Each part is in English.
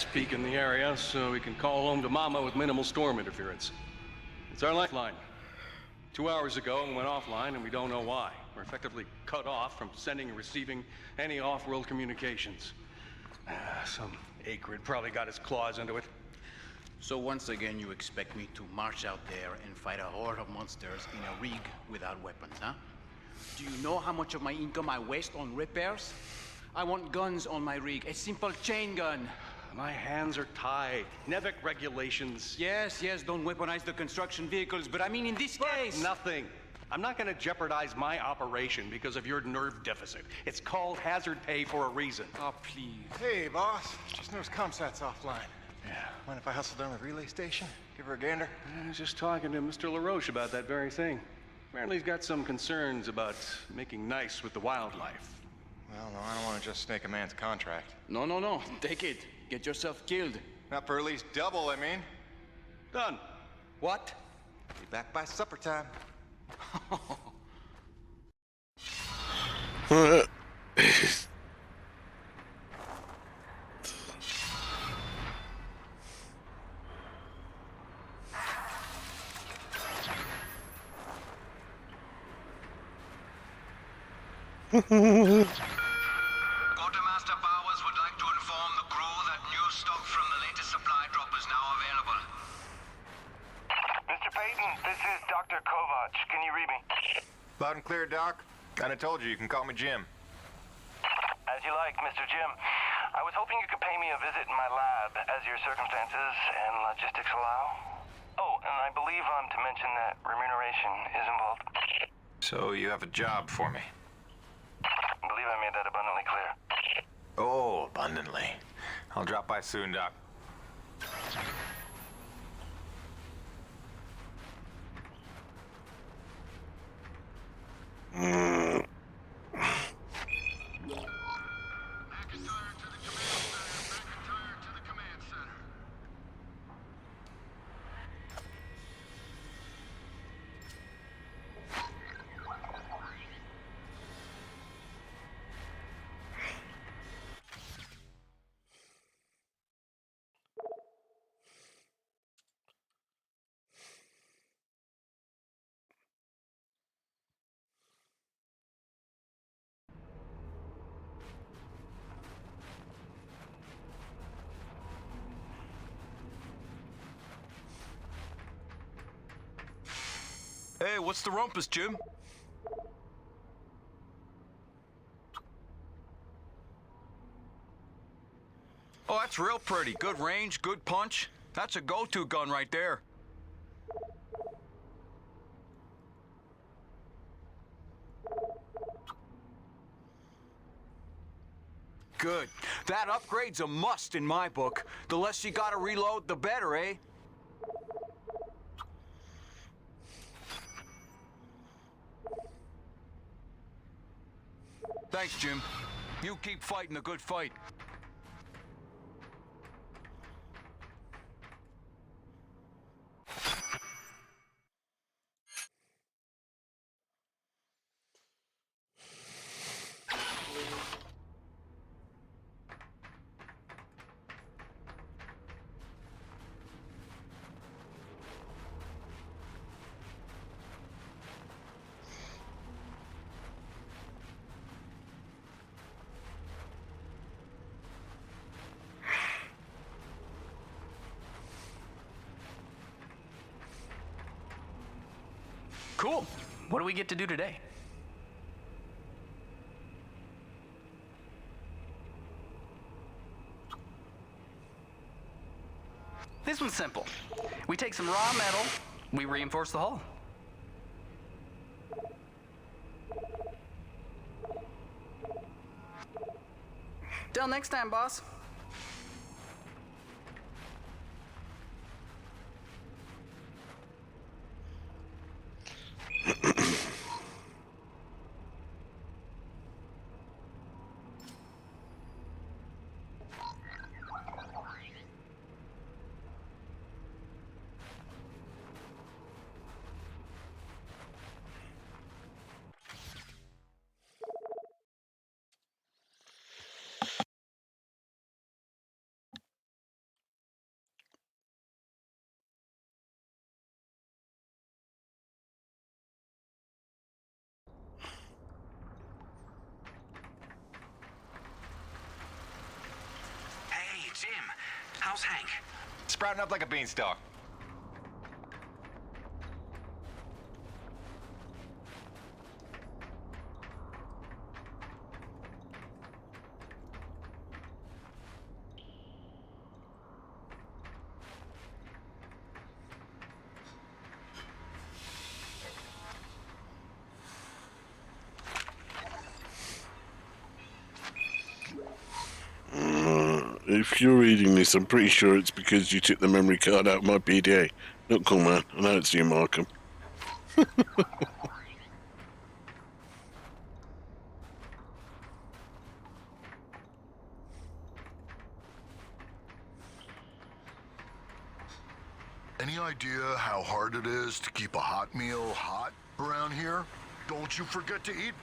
peak in the area so we can call home to Mama with minimal storm interference. It's our lifeline. 2 hours ago, we went offline and we don't know why. We're effectively cut off from sending and receiving any off-world communications. Some acrid probably got his claws into it. So once again, you expect me to march out there and fight a horde of monsters in a rig without weapons, huh? Do you know how much of my income I waste on repairs? I want guns on my rig, a simple chain gun. My hands are tied. NEVIC regulations. Yes, don't weaponize the construction vehicles, but I mean in this case. Nothing. I'm not going to jeopardize my operation because of your nerve deficit. It's called hazard pay for a reason. Oh, please. Hey, boss. Just noticed ComSat's offline. Yeah. Mind if I hustle down to the relay station? Give her a gander? I was just talking to Mr. LaRoche about that very thing. Apparently he's got some concerns about making nice with the wildlife. Well, no, I don't want to just snake a man's contract. No. Take it. Get yourself killed. Not for at least double, I mean. Done. What? Be back by supper time. Quartermaster Bowers would like to inform the crew that new stock from the latest supply drop is now available. Mr. Payton, this is Dr. Kovac. Can you read me? Loud and clear, Doc. Kinda told you can call me Jim. As you like, Mr. Jim. I was hoping you could pay me a visit in my lab, as your circumstances and logistics allow. Oh, and I believe I'm to mention that remuneration is involved. So you have a job for me? I believe I made that abundantly clear. Oh, abundantly. I'll drop by soon, Doc. Hey, what's the rumpus, Jim? Oh, that's real pretty. Good range, good punch. That's a go-to gun right there. Good. That upgrade's a must in my book. The less you gotta reload, the better, eh? Thanks, Jim. You keep fighting the good fight. Cool. What do we get to do today? This one's simple. We take some raw metal, we reinforce the hull. Till next time, boss. How's Hank? Sprouting up like a beanstalk. If you're reading this, I'm pretty sure it's because you took the memory card out of my PDA. Not cool, man. I know it's you, Markham. Any idea how hard it is to keep a hot meal hot around here? Don't you forget to eat.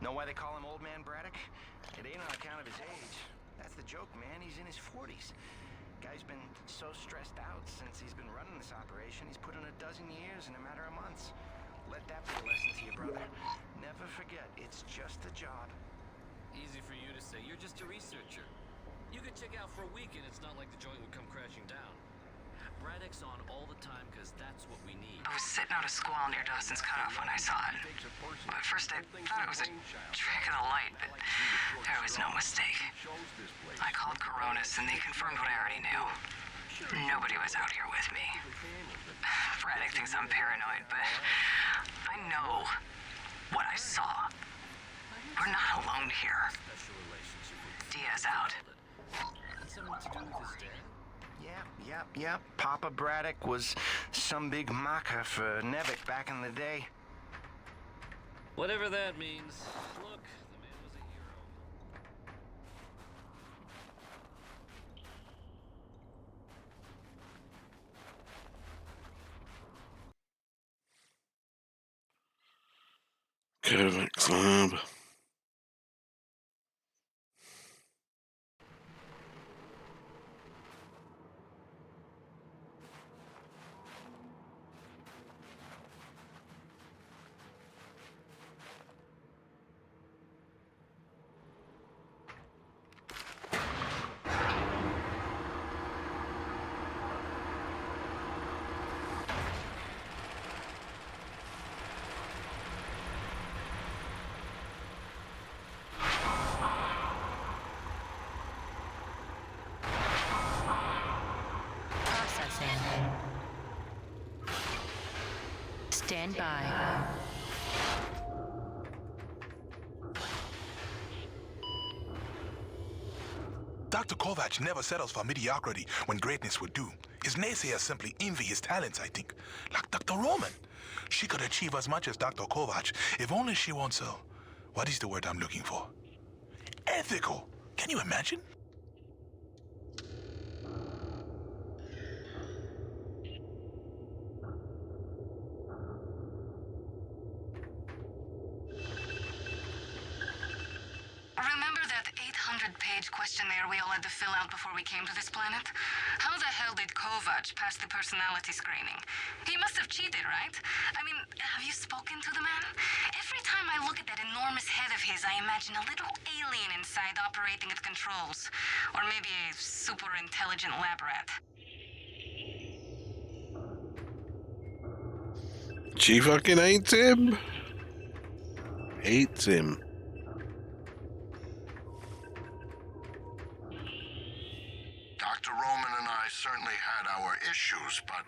Know why they call him Old Man Braddock? It ain't on account of his age. That's the joke, man. He's in his 40s. Guy's been so stressed out since he's been running this operation, he's put in 12 years in a matter of months. Let that be a lesson to you, brother. Never forget, it's just a job. Easy for you to say. You're just a researcher. You could check out for a week and it's not like the joint would come crashing down. Braddock's on all the time because that's what we need. I was sitting out a squall near Dawson's Cutoff when I saw it. At first I thought it was a trick of the light, but there was no mistake. I called Coronis and they confirmed what I already knew. Nobody was out here with me. Braddock thinks I'm paranoid, but I know what I saw. We're not alone here. Diaz out. Something to do with his dad? Yep. Papa Braddock was some big macher for Nevik back in the day. Whatever that means. Look, the man was a hero. Kovac lab. Stand by. Dr. Kovac never settles for mediocrity when greatness would do. His naysayers simply envy his talents, I think. Like Dr. Roman. She could achieve as much as Dr. Kovac if only she wants so. What is the word I'm looking for? Ethical. Can you imagine? Remember that 800-page questionnaire we all had to fill out before we came to this planet? How the hell did Kovac pass the personality screening? He must have cheated, right? I mean, have you spoken to the man? Every time I look at that enormous head of his, I imagine a little alien inside operating at controls. Or maybe a super intelligent lab rat. She fucking hates him. Hates him. Dr. Roman and I certainly had our issues, but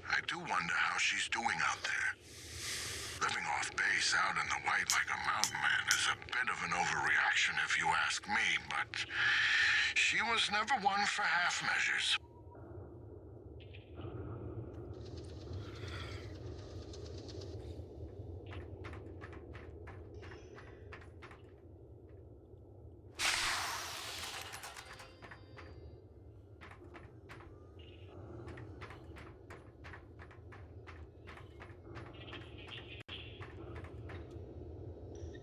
I do wonder how she's doing out there. Living off base out in the white like a mountain man is a bit of an overreaction if you ask me, but she was never one for half measures.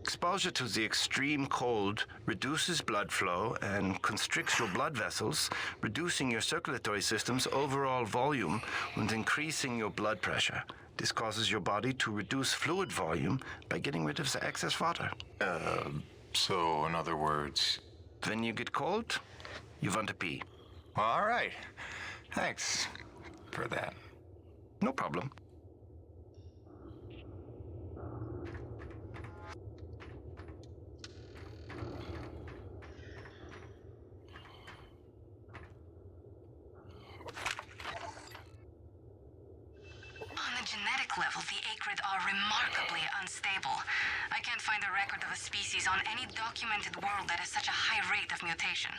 Exposure to the extreme cold reduces blood flow and constricts your blood vessels, reducing your circulatory system's overall volume and increasing your blood pressure. This causes your body to reduce fluid volume by getting rid of the excess water. So, in other words... When you get cold, you want to pee. All right. Thanks for that. No problem. On the genetic level, the acrid are remarkably unstable. I can't find a record of a species on any documented world that has such a high rate of mutation.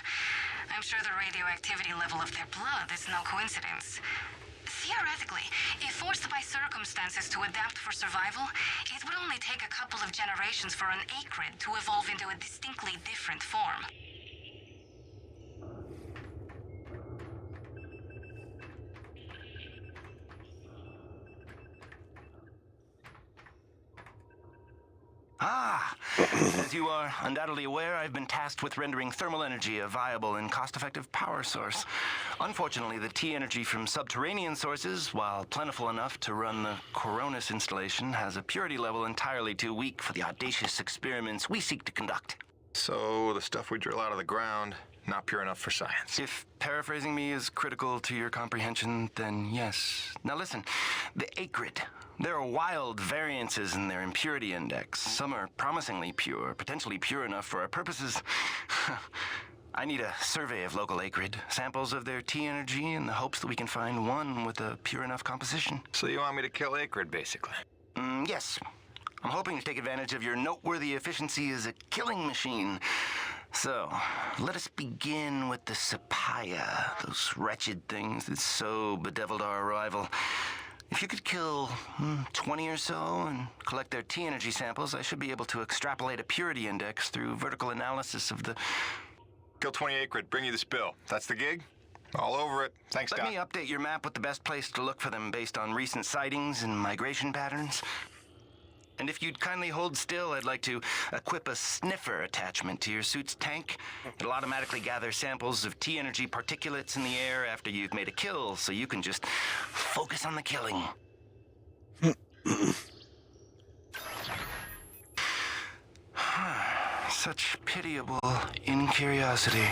I'm sure the radioactivity level of their blood is no coincidence. Theoretically, if forced by circumstances to adapt for survival, it would only take a couple of generations for an acrid to evolve into a distinctly different form. Ah, as you are undoubtedly aware, I've been tasked with rendering thermal energy a viable and cost-effective power source. Unfortunately, the T-energy from subterranean sources, while plentiful enough to run the Coronis installation, has a purity level entirely too weak for the audacious experiments we seek to conduct. So, the stuff we drill out of the ground, not pure enough for science. If paraphrasing me is critical to your comprehension, then yes. Now listen, the acrid. There are wild variances in their impurity index. Some are promisingly pure, potentially pure enough for our purposes. I need a survey of local acrid, samples of their T-energy in the hopes that we can find one with a pure enough composition. So you want me to kill acrid, basically? Yes. I'm hoping to take advantage of your noteworthy efficiency as a killing machine. So, let us begin with the Sapaya, those wretched things that so bedeviled our arrival. If you could kill 20 or so and collect their T-energy samples, I should be able to extrapolate a purity index through vertical analysis of the... Kill 20 acrid, bring you the spill. That's the gig? All over it. Thanks, Doc. Let me update your map with the best place to look for them based on recent sightings and migration patterns. And if you'd kindly hold still, I'd like to equip a sniffer attachment to your suit's tank. It'll automatically gather samples of T-energy particulates in the air after you've made a kill, so you can just focus on the killing. Such pitiable incuriosity.